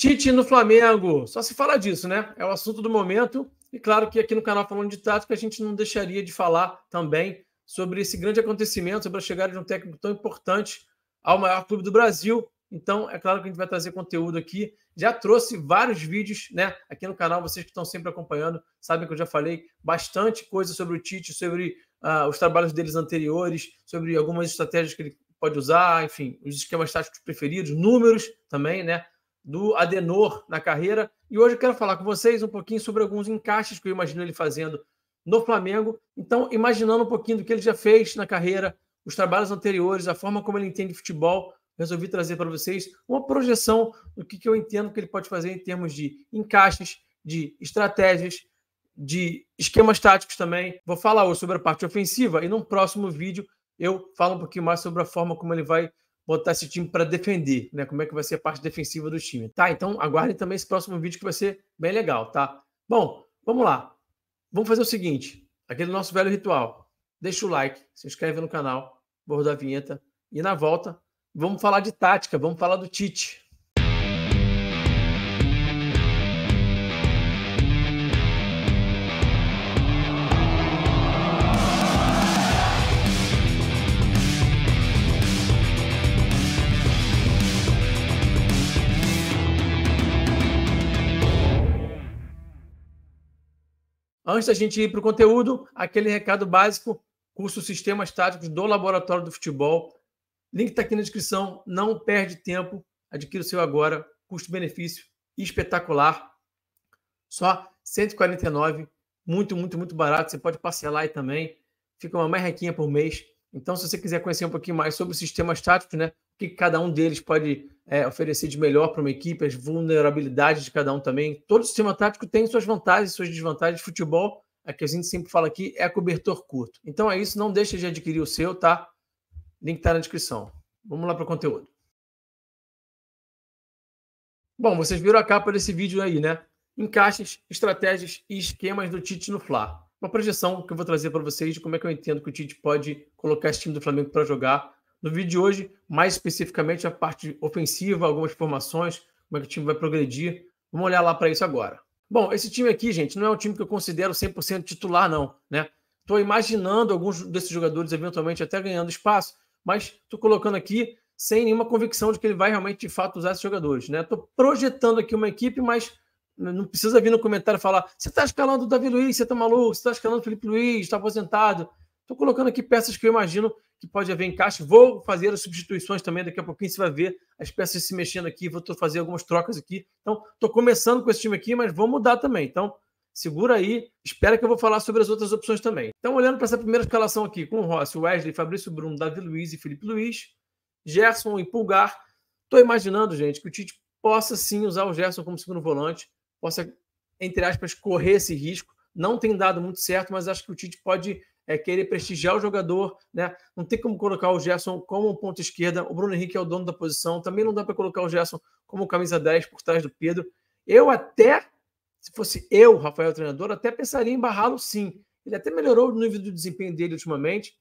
Tite no Flamengo, só se fala disso, né? É o assunto do momento. E claro que aqui no canal Falando de Tática, a gente não deixaria de falar também sobre esse grande acontecimento, sobre a chegada de um técnico tão importante ao maior clube do Brasil. Então, é claro que a gente vai trazer conteúdo aqui. Já trouxe vários vídeos, né, aqui no canal. Vocês que estão sempre acompanhando sabem que eu já falei bastante coisa sobre o Tite, sobre os trabalhos deles anteriores, sobre algumas estratégias que ele pode usar, enfim, os esquemas táticos preferidos, números também, né, do Adenor na carreira. E hoje eu quero falar com vocês um pouquinho sobre alguns encaixes que eu imagino ele fazendo no Flamengo. Então, imaginando um pouquinho do que ele já fez na carreira, os trabalhos anteriores, a forma como ele entende futebol, resolvi trazer para vocês uma projeção do que eu entendo que ele pode fazer em termos de encaixes, de estratégias, de esquemas táticos também. Vou falar hoje sobre a parte ofensiva e num próximo vídeo eu falo um pouquinho mais sobre a forma como ele vai botar esse time para defender, né? Como é que vai ser a parte defensiva do time, tá? Então aguardem também esse próximo vídeo que vai ser bem legal, tá? Bom, vamos lá. Vamos fazer o seguinte, aquele nosso velho ritual. Deixa o like, se inscreve no canal, vou rodar a vinheta e na volta vamos falar de tática, vamos falar do Tite. Antes da gente ir para o conteúdo, aquele recado básico, curso Sistemas Táticos do Laboratório do Futebol. Link está aqui na descrição, não perde tempo, adquira o seu agora, custo-benefício espetacular, só R$ 149, muito barato, você pode parcelar aí também, fica uma merrequinha por mês. Então, se você quiser conhecer um pouquinho mais sobre os sistemas táticos, né, o que cada um deles pode oferecer de melhor para uma equipe, as vulnerabilidades de cada um também. Todo sistema tático tem suas vantagens e suas desvantagens. Futebol, a que a gente sempre fala aqui, é cobertor curto. Então é isso, não deixe de adquirir o seu, tá? Link está na descrição. Vamos lá para o conteúdo. Bom, vocês viram a capa desse vídeo aí, né? Encaixes, estratégias e esquemas do Tite no Fla. Uma projeção que eu vou trazer para vocês de como é que eu entendo que o Tite pode colocar esse time do Flamengo para jogar. No vídeo de hoje, mais especificamente a parte ofensiva, algumas formações, como é que o time vai progredir. Vamos olhar lá para isso agora. Bom, esse time aqui, gente, não é um time que eu considero 100% titular, não, né? Estou imaginando alguns desses jogadores eventualmente até ganhando espaço, mas estou colocando aqui sem nenhuma convicção de que ele vai realmente, de fato, usar esses jogadores, né? Estou projetando aqui uma equipe, mas não precisa vir no comentário e falar você está escalando o Davi Luiz, você está maluco, você está escalando o Felipe Luiz, está aposentado. Estou colocando aqui peças que eu imagino que pode haver encaixe. Vou fazer as substituições também, daqui a pouquinho você vai ver as peças se mexendo aqui, vou fazer algumas trocas aqui. Então, estou começando com esse time aqui, mas vou mudar também. Então, segura aí, espera que eu vou falar sobre as outras opções também. Então, olhando para essa primeira escalação aqui, com o Rossi, Wesley, Fabrício Bruno, Davi Luiz e Felipe Luiz, Gerson e Pulgar, estou imaginando, gente, que o Tite possa sim usar o Gerson como segundo volante, possa, entre aspas, correr esse risco. Não tem dado muito certo, mas acho que o Tite pode querer prestigiar o jogador, né? Não tem como colocar o Gerson como ponta esquerda, o Bruno Henrique é o dono da posição, também não dá para colocar o Gerson como camisa 10 por trás do Pedro. Eu até, se fosse eu, Rafael, treinador, até pensaria em barrá-lo sim. Ele até melhorou o nível de desempenho dele ultimamente,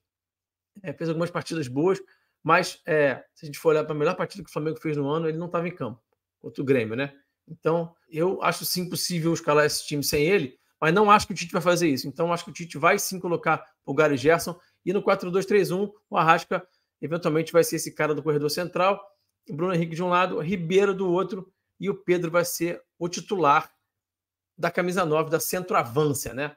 fez algumas partidas boas, mas se a gente for olhar para a melhor partida que o Flamengo fez no ano, ele não estava em campo, contra o Grêmio, né? Então, eu acho sim possível escalar esse time sem ele, mas não acho que o Tite vai fazer isso. Então, acho que o Tite vai sim colocar Pulgar e Gerson, e no 4-2-3-1, o Arrasca eventualmente vai ser esse cara do corredor central, o Bruno Henrique de um lado, Ribeiro do outro, e o Pedro vai ser o titular da camisa 9, da centroavância, né?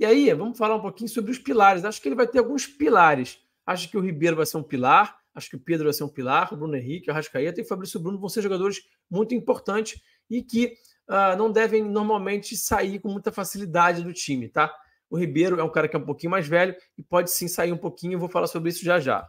E aí, vamos falar um pouquinho sobre os pilares. Acho que ele vai ter alguns pilares. Acho que o Ribeiro vai ser um pilar, acho que o Pedro vai ser um pilar, o Bruno Henrique, o Arrascaeta e o Fabrício Bruno vão ser jogadores muito importantes e que não devem normalmente sair com muita facilidade do time, tá? O Ribeiro é um cara que é um pouquinho mais velho e pode sim sair um pouquinho, eu vou falar sobre isso já já.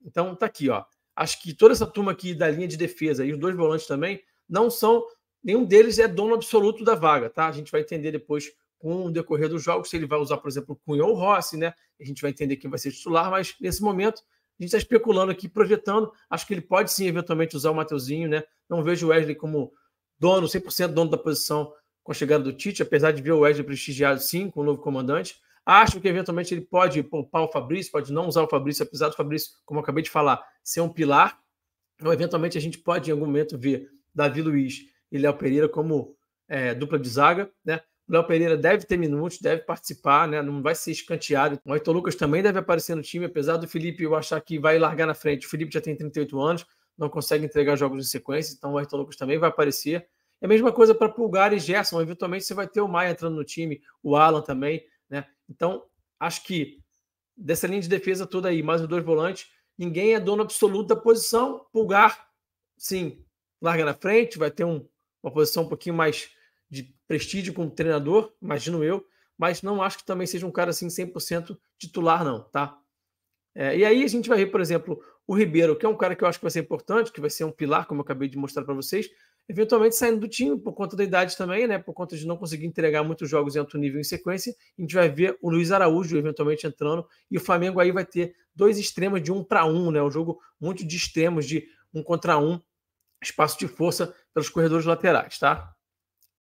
Então tá aqui, ó. Acho que toda essa turma aqui da linha de defesa e os dois volantes também não são, nenhum deles é dono absoluto da vaga, tá? A gente vai entender depois com o decorrer dos jogos se ele vai usar, por exemplo, o Cunha ou o Rossi, né? A gente vai entender quem vai ser titular, mas nesse momento a gente está especulando aqui, projetando. Acho que ele pode sim, eventualmente, usar o Mateuzinho, né? Não vejo o Wesley como dono, 100% dono da posição com a chegada do Tite, apesar de ver o Wesley prestigiado sim, com o novo comandante. Acho que eventualmente ele pode poupar o Fabrício, pode não usar o Fabrício, apesar do Fabrício, como eu acabei de falar, ser um pilar. Ou eventualmente a gente pode em algum momento ver Davi Luiz e Léo Pereira como dupla de zaga, né? O Léo Pereira deve ter minutos, deve participar, né? Não vai ser escanteado. O Ayrton Lucas também deve aparecer no time, apesar do Felipe eu achar que vai largar na frente. O Felipe já tem 38 anos, não consegue entregar jogos em sequência, então o Ayrton Lucas também vai aparecer. É a mesma coisa para Pulgar e Gerson. Eventualmente você vai ter o Maia entrando no time, o Alan também, né? Então, acho que dessa linha de defesa toda aí, mais os 2 volantes, ninguém é dono absoluto da posição. Pulgar, sim, larga na frente, vai ter uma posição um pouquinho mais de prestígio como treinador, imagino eu, mas não acho que também seja um cara assim 100% titular não, tá? E aí a gente vai ver, por exemplo, o Ribeiro, que é um cara que eu acho que vai ser importante, que vai ser um pilar, como eu acabei de mostrar para vocês, eventualmente saindo do time por conta da idade também, né? Por conta de não conseguir entregar muitos jogos em alto nível em sequência. A gente vai ver o Luiz Araújo eventualmente entrando, e o Flamengo aí vai ter 2 extremos de 1 para 1, né? Um jogo muito de extremos, de 1 contra 1, espaço de força pelos corredores laterais, tá?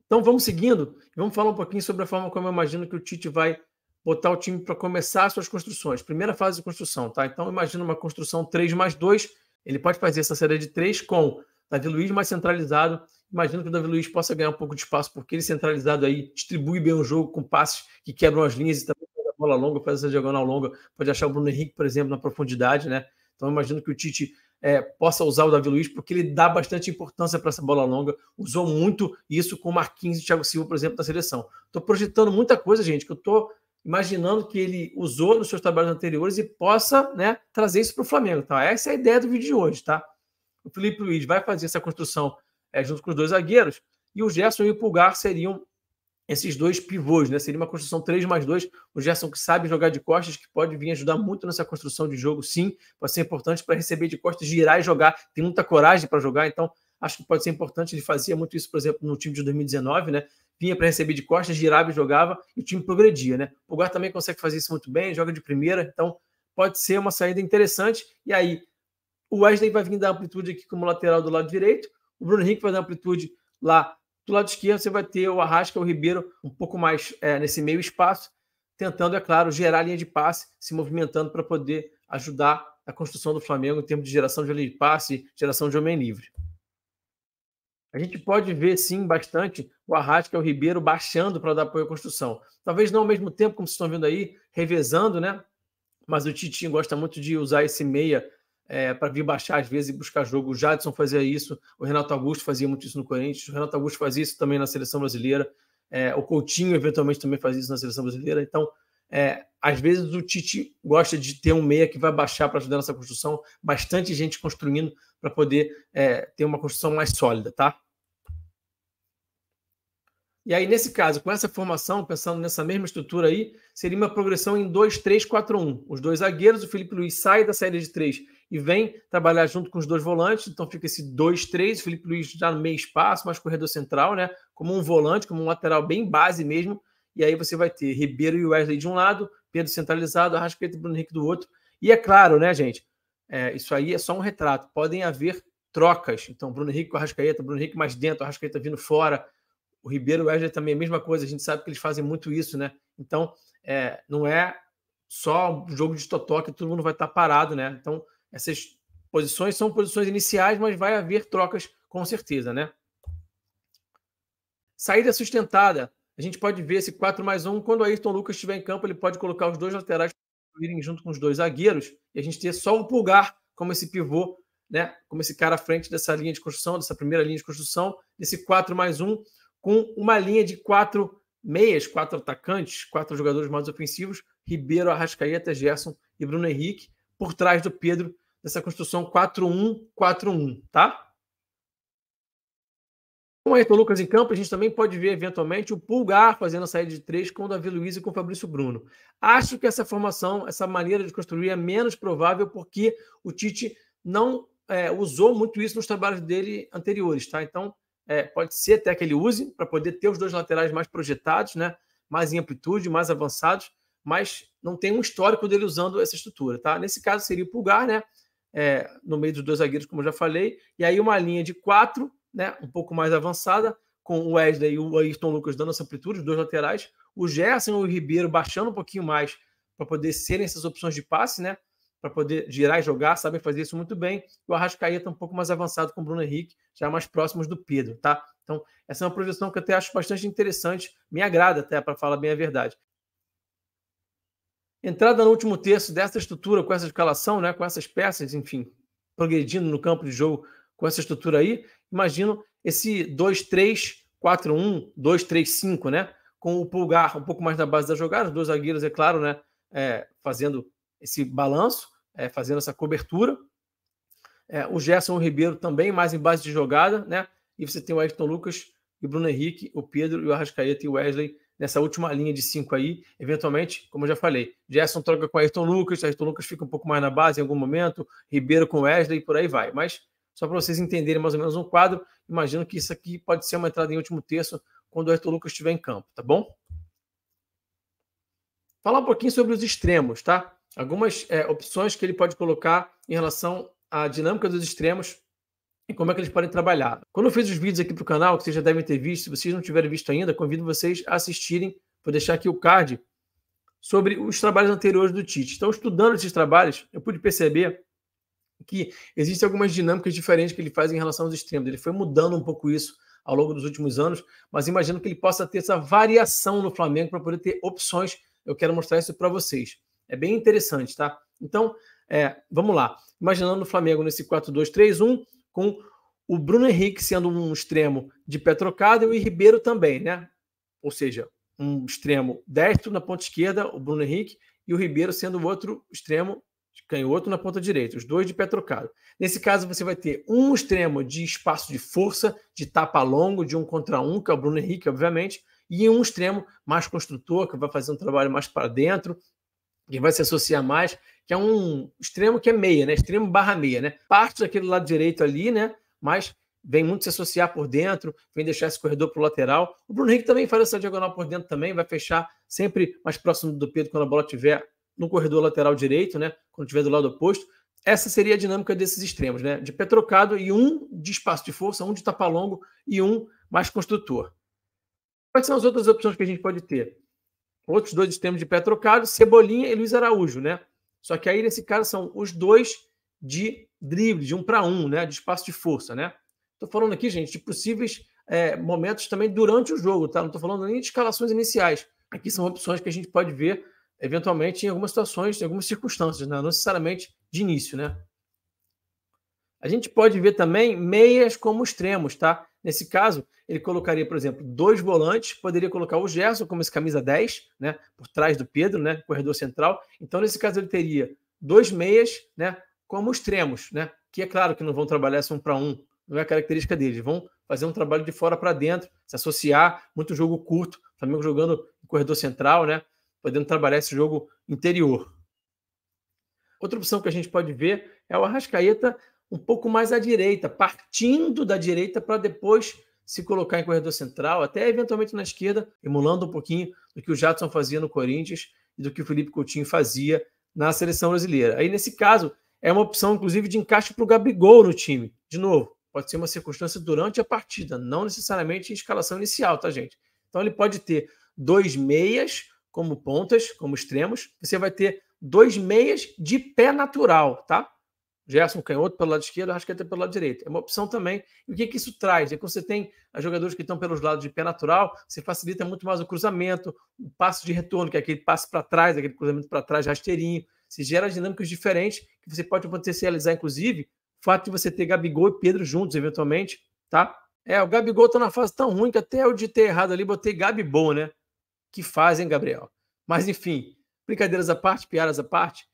Então vamos seguindo e vamos falar um pouquinho sobre a forma como eu imagino que o Tite vai botar o time para começar as suas construções. Primeira fase de construção, tá? Então imagina uma construção 3+2. Ele pode fazer essa série de 3 com Davi Luiz mais centralizado. Imagino que o Davi Luiz possa ganhar um pouco de espaço, porque ele centralizado aí distribui bem o jogo com passes que quebram as linhas e também faz a bola longa, faz essa diagonal longa. Pode achar o Bruno Henrique, por exemplo, na profundidade, né? Então imagino que o Tite possa usar o Davi Luiz, porque ele dá bastante importância para essa bola longa, usou muito isso com o Marquinhos e Thiago Silva, por exemplo, na seleção. Estou projetando muita coisa, gente, que eu estou imaginando que ele usou nos seus trabalhos anteriores e possa, né, trazer isso para o Flamengo. Tá? Essa é a ideia do vídeo de hoje. Tá? O Felipe Luiz vai fazer essa construção junto com os 2 zagueiros, e o Gerson e o Pulgar seriam esses 2 pivôs, né? Seria uma construção 3+2. O Gerson, que sabe jogar de costas, que pode vir ajudar muito nessa construção de jogo, sim. Pode ser importante para receber de costas, girar e jogar. Tem muita coragem para jogar, então acho que pode ser importante. Ele fazia muito isso, por exemplo, no time de 2019, né? Vinha para receber de costas, girava e jogava, e o time progredia, né? O Pulgar também consegue fazer isso muito bem, joga de primeira, então pode ser uma saída interessante. E aí, o Wesley vai vir dar amplitude aqui como lateral do lado direito, o Bruno Henrique vai dar amplitude lá do lado esquerdo. Você vai ter o Arrasca, o Ribeiro um pouco mais nesse meio espaço, tentando, é claro, gerar a linha de passe, se movimentando para poder ajudar a construção do Flamengo em termos de geração de linha de passe, geração de homem livre. A gente pode ver, sim, bastante o Arrasca e o Ribeiro baixando para dar apoio à construção. Talvez não ao mesmo tempo, como vocês estão vendo aí, revezando, né? Mas o Titinho gosta muito de usar esse meia para vir baixar às vezes e buscar jogo. O Jadson fazia isso, o Renato Augusto fazia muito isso no Corinthians, o Renato Augusto fazia isso também na seleção brasileira, o Coutinho eventualmente também fazia isso na seleção brasileira. Então, às vezes o Tite gosta de ter um meia que vai baixar para ajudar nessa construção, bastante gente construindo para poder ter uma construção mais sólida, tá? E aí, nesse caso, com essa formação, pensando nessa mesma estrutura aí, seria uma progressão em 2-3-4-1. Os 2 zagueiros, o Felipe Luiz sai da saída de 3 e vem trabalhar junto com os 2 volantes, então fica esse 2-3, o Felipe Luiz já no meio espaço, mais corredor central, né? Como um volante, como um lateral bem base mesmo. E aí você vai ter Ribeiro e Wesley de um lado, Pedro centralizado, Arrascaeta e Bruno Henrique do outro. E é claro, né, gente? Isso aí é só um retrato. Podem haver trocas. Então, Bruno Henrique com Arrascaeta, Bruno Henrique mais dentro, Arrascaeta vindo fora. O Ribeiro e o Wesley também é a mesma coisa, a gente sabe que eles fazem muito isso, né? Então, não é só um jogo de totó que todo mundo vai estar parado, né? Então, essas posições são posições iniciais, mas vai haver trocas com certeza, né? Saída sustentada. A gente pode ver esse 4+1, quando o Ayrton Lucas estiver em campo, ele pode colocar os 2 laterais para irem junto com os 2 zagueiros, e a gente ter só o Pulgar como esse pivô, né? Como esse cara à frente dessa linha de construção, dessa primeira linha de construção, desse 4+1, com uma linha de 4 meias, 4 atacantes, 4 jogadores mais ofensivos, Ribeiro, Arrascaeta, Gerson e Bruno Henrique, por trás do Pedro, dessa construção 4-1-4-1, tá? Com o Ayrton Lucas em campo, a gente também pode ver, eventualmente, o Pulgar fazendo a saída de 3 com o Davi Luiz e com o Fabrício Bruno. Acho que essa formação, essa maneira de construir é menos provável porque o Tite não usou muito isso nos trabalhos dele anteriores, tá? Então, pode ser até que ele use para poder ter os 2 laterais mais projetados, né? Mais em amplitude, mais avançados, mas não tem um histórico dele usando essa estrutura, tá? Nesse caso seria o Pulgar, né? No meio dos 2 zagueiros, como eu já falei, e aí uma linha de 4, né? Um pouco mais avançada, com o Wesley e o Ayrton Lucas dando essa amplitude, os 2 laterais, o Gerson e o Ribeiro baixando um pouquinho mais para poder serem essas opções de passe, né? para poder girar e jogar, sabem fazer isso muito bem. O Arrascaeta um pouco mais avançado com o Bruno Henrique, já mais próximos do Pedro, tá? Então, essa é uma projeção que eu até acho bastante interessante, me agrada até, para falar bem a verdade. Entrada no último terço dessa estrutura, com essa escalação, né, com essas peças, enfim, progredindo no campo de jogo com essa estrutura aí, imagino esse 2-3-4-1, 2-3-5, né? Com o Pulgar um pouco mais na base da jogada, os dois zagueiros, é claro, né? Fazendo esse balanço, fazendo essa cobertura. O Gerson e o Ribeiro também mais em base de jogada, né? E você tem o Ayrton Lucas e o Bruno Henrique, o Pedro e o Arrascaeta e o Wesley nessa última linha de 5 aí. Eventualmente, como eu já falei, Gerson troca com o Ayrton Lucas fica um pouco mais na base em algum momento, Ribeiro com o Wesley e por aí vai. Mas só para vocês entenderem mais ou menos um quadro, imagino que isso aqui pode ser uma entrada em último terço quando o Ayrton Lucas estiver em campo, tá bom? Falar um pouquinho sobre os extremos, tá? Algumas opções que ele pode colocar em relação à dinâmica dos extremos e como é que eles podem trabalhar. Quando eu fiz os vídeos aqui para o canal, que vocês já devem ter visto, se vocês não tiverem visto ainda, convido vocês a assistirem, vou deixar aqui o card, sobre os trabalhos anteriores do Tite. Então, estudando esses trabalhos, eu pude perceber que existem algumas dinâmicas diferentes que ele faz em relação aos extremos. Ele foi mudando um pouco isso ao longo dos últimos anos, mas imagino que ele possa ter essa variação no Flamengo para poder ter opções. Eu quero mostrar isso para vocês. É bem interessante, tá? Então, vamos lá. Imaginando o Flamengo nesse 4-2-3-1, com o Bruno Henrique sendo um extremo de pé trocado e o Ribeiro também, né? Ou seja, um extremo destro na ponta esquerda, o Bruno Henrique, e o Ribeiro sendo o outro extremo canhoto na ponta direita, os dois de pé trocado. Nesse caso, você vai ter um extremo de espaço de força, de tapa longo, de 1 contra 1, que é o Bruno Henrique, obviamente, e um extremo mais construtor, que vai fazer um trabalho mais para dentro, que vai se associar mais, que é um extremo que é meia, né? Extremo barra meia, né? Parte daquele lado direito ali, né? Mas vem muito se associar por dentro, vem deixar esse corredor para o lateral. O Bruno Henrique também faz essa diagonal por dentro também, vai fechar sempre mais próximo do Pedro quando a bola estiver no corredor lateral direito, né? Quando estiver do lado oposto. Essa seria a dinâmica desses extremos, né? De pé trocado e um de espaço de força, um de tapa longo e um mais construtor. Quais são as outras opções que a gente pode ter? Outros dois extremos de pé trocado, Cebolinha e Luiz Araújo, né? Só que aí, nesse caso, são os dois de drible, de 1 para 1, né? De espaço de força, né? Estou falando aqui, gente, de possíveis momentos também durante o jogo, tá? Não estou falando nem de escalações iniciais. Aqui são opções que a gente pode ver, eventualmente, em algumas situações, em algumas circunstâncias, né? Não necessariamente de início, né? A gente pode ver também meias como extremos, tá? Nesse caso, ele colocaria, por exemplo, 2 volantes, poderia colocar o Gerson como esse camisa 10, né? Por trás do Pedro, né? Corredor central. Então, nesse caso, ele teria 2 meias, né? Como extremos, né? Que é claro que não vão trabalhar esse 1 para 1, não é a característica deles. Vão fazer um trabalho de fora para dentro, se associar, muito jogo curto, Flamengo jogando no corredor central, né? Podendo trabalhar esse jogo interior. Outra opção que a gente pode ver é o Arrascaeta um pouco mais à direita, partindo da direita para depois se colocar em corredor central, até eventualmente na esquerda, emulando um pouquinho do que o Jadson fazia no Corinthians e do que o Felipe Coutinho fazia na seleção brasileira. Aí, nesse caso, é uma opção, inclusive, de encaixe para o Gabigol no time. De novo, pode ser uma circunstância durante a partida, não necessariamente em escalação inicial, tá, gente? Então, ele pode ter 2 meias como pontas, como extremos. Você vai ter 2 meias de pé natural, tá? Gerson canhoto pelo lado esquerdo, Arrascaeta pelo lado direito. É uma opção também. E o que isso traz? É que você tem jogadores que estão pelos lados de pé natural, você facilita muito mais o cruzamento, o passe de retorno, que é aquele passe para trás, aquele cruzamento para trás, rasteirinho. Se gera dinâmicas diferentes que você pode potencializar, inclusive, o fato de você ter Gabigol e Pedro juntos, eventualmente, tá? O Gabigol tá na fase tão ruim que até eu de ter errado ali, botei Gabigol, né? Que fazem, Gabriel. Mas, enfim, brincadeiras à parte, piadas à parte,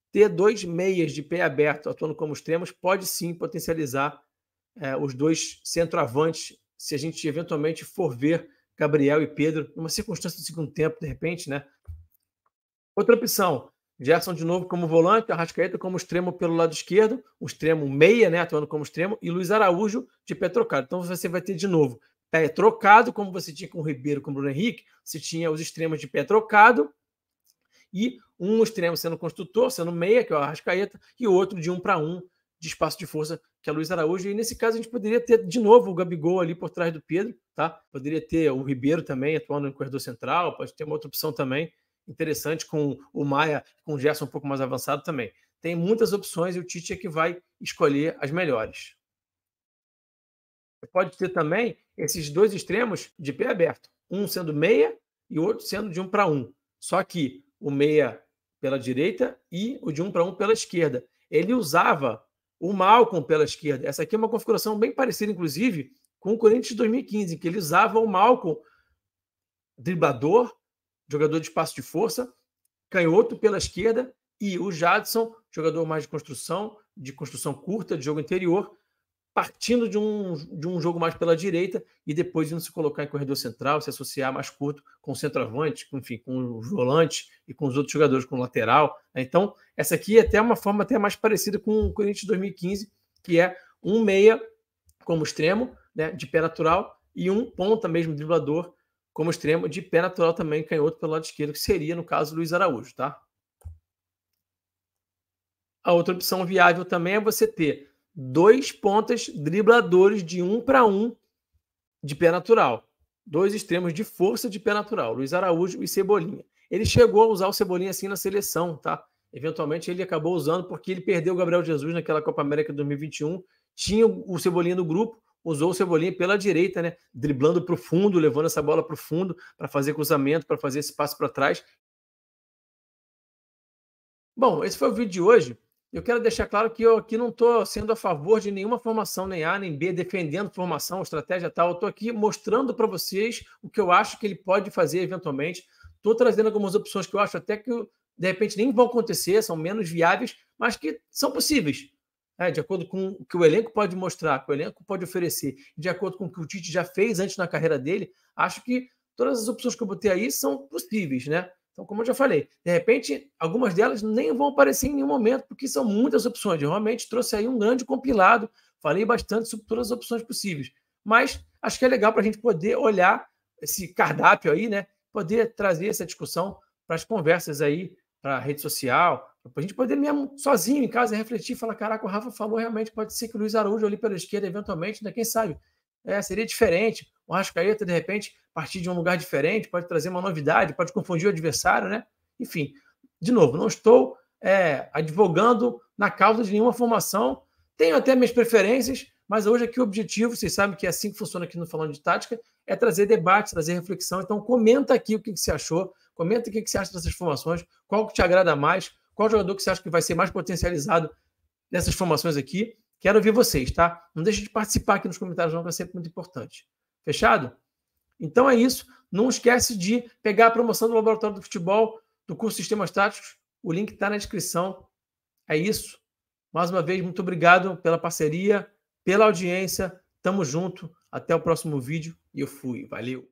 ter 2 meias de pé aberto atuando como extremos pode sim potencializar os 2 centroavantes, se a gente eventualmente for ver Gabriel e Pedro numa circunstância de segundo tempo, de repente, né? Outra opção, Gerson de novo como volante, Arrascaeta como extremo pelo lado esquerdo, um extremo meia, né, atuando como extremo, e Luiz Araújo de pé trocado. Então você vai ter de novo pé trocado, como você tinha com o Ribeiro, com o Bruno Henrique, você tinha os extremos de pé trocado, e um extremo sendo construtor, sendo meia, que é o Arrascaeta, e o outro de 1 para 1 de espaço de força, que é o Luiz Araújo. E nesse caso a gente poderia ter de novo o Gabigol ali por trás do Pedro, tá? Poderia ter o Ribeiro também atuando no corredor central, pode ter uma outra opção também, interessante com o Maia, com o Gerson um pouco mais avançado também. Tem muitas opções e o Tite é que vai escolher as melhores. Você pode ter também esses dois extremos de pé aberto, um sendo meia e o outro sendo de 1 para 1. Só que o meia pela direita e o de 1 para 1 pela esquerda. Ele usava o Malcom pela esquerda. Essa aqui é uma configuração bem parecida, inclusive, com o Corinthians de 2015, em que ele usava o Malcom, driblador, jogador de espaço de força, canhoto pela esquerda, e o Jadson, jogador mais de construção curta, de jogo interior, partindo de um jogo mais pela direita e depois indo se colocar em corredor central, se associar mais curto com o centroavante, enfim, com os volantes e com os outros jogadores, com o lateral. Então, essa aqui é até uma forma até mais parecida com o Corinthians de 2015, que é um meia como extremo, né, de pé natural, e um ponta mesmo, driblador, como extremo, de pé natural também, canhoto pelo lado esquerdo, que seria, no caso, Luiz Araújo, tá? A outra opção viável também é você ter 2 pontas dribladores de 1 para 1 de pé natural. 2 extremos de força de pé natural, Luiz Araújo e Cebolinha. Ele chegou a usar o Cebolinha assim na seleção, tá? Eventualmente ele acabou usando porque ele perdeu o Gabriel Jesus naquela Copa América de 2021. Tinha o Cebolinha no grupo, usou o Cebolinha pela direita, né? Driblando para o fundo, levando essa bola para o fundo para fazer cruzamento, para fazer esse passo para trás. Bom, esse foi o vídeo de hoje. Eu quero deixar claro que eu aqui não estou sendo a favor de nenhuma formação, nem A nem B, defendendo formação, estratégia tal. Eu estou aqui mostrando para vocês o que eu acho que ele pode fazer eventualmente. Estou trazendo algumas opções que eu acho até que, de repente, nem vão acontecer, são menos viáveis, mas que são possíveis. De acordo com o que o elenco pode mostrar, que o elenco pode oferecer, de acordo com o que o Tite já fez antes na carreira dele, acho que todas as opções que eu botei aí são possíveis, né? Então, como eu já falei, de repente, algumas delas nem vão aparecer em nenhum momento, porque são muitas opções. Eu realmente trouxe aí um grande compilado, falei bastante sobre todas as opções possíveis. Mas acho que é legal para a gente poder olhar esse cardápio aí, né? Poder trazer essa discussão para as conversas aí, para a rede social, para a gente poder mesmo, sozinho em casa, refletir e falar: caraca, o Rafa falou, realmente pode ser que o Luiz Araújo ali pela esquerda, eventualmente, né? Quem sabe? Seria diferente. O Arrascaeta, de repente, partir de um lugar diferente, pode trazer uma novidade, pode confundir o adversário, né? Enfim, de novo, não estou advogando na causa de nenhuma formação. Tenho até minhas preferências, mas hoje aqui o objetivo, vocês sabem que é assim que funciona aqui no Falando de Tática, é trazer debate, trazer reflexão. Então comenta aqui o que você achou, comenta o que você acha dessas formações, qual que te agrada mais, qual jogador que você acha que vai ser mais potencializado nessas formações aqui. Quero ouvir vocês, tá? Não deixe de participar aqui nos comentários, não, que é sempre muito importante. Fechado? Então é isso. Não esquece de pegar a promoção do Laboratório do Futebol, do curso Sistemas Táticos. O link está na descrição. É isso. Mais uma vez, muito obrigado pela parceria, pela audiência. Tamo junto. Até o próximo vídeo. E eu fui. Valeu.